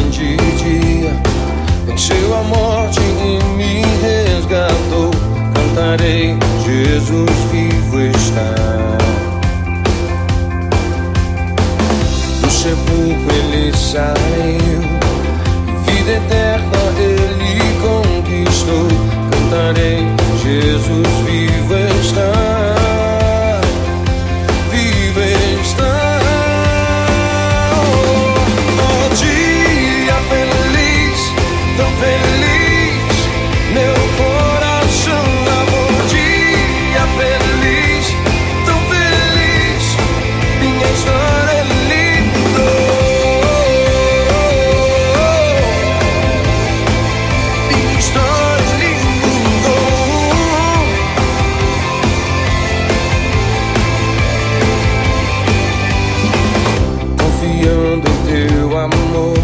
grande dia, venceu a morte e me resgatou. Cantarei, Jesus vivo está. Do sepulcro ele saiu, vida eterna ele conquistou. Cantarei, Jesus vivo está. Vivo está. Oh, dia feliz, tão feliz, meu coração amor. Dia feliz, tão feliz, minha história é linda. Minha história é linda. Confiando em teu amor,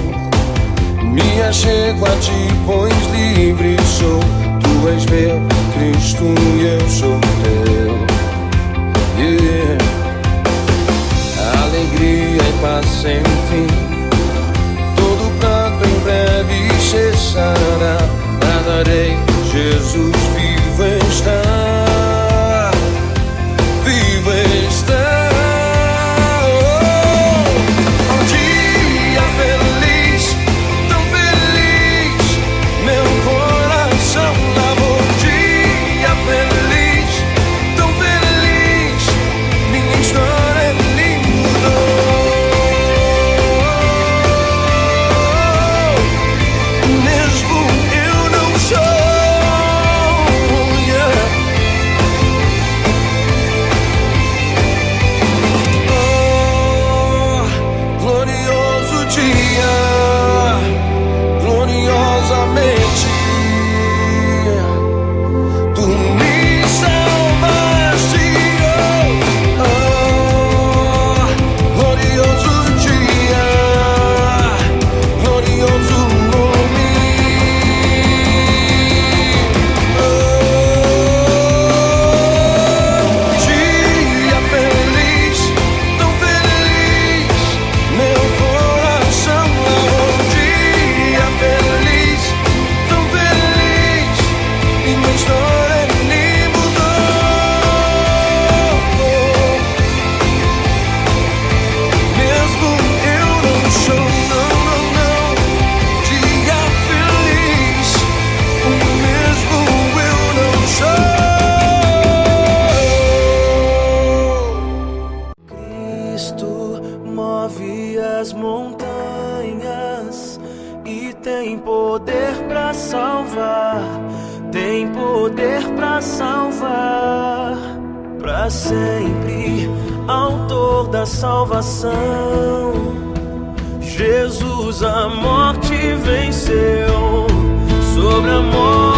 me achego a ti, pois livre sou. Tu és meu Cristo e eu sou teu. Yeah. Alegria e paz sem fim, todo pranto em breve cessará. Nadarei, Jesus vivo está. Vivo está. Move as montanhas e tem poder pra salvar, tem poder pra salvar, pra sempre, autor da salvação. Jesus a morte venceu, sobre a morte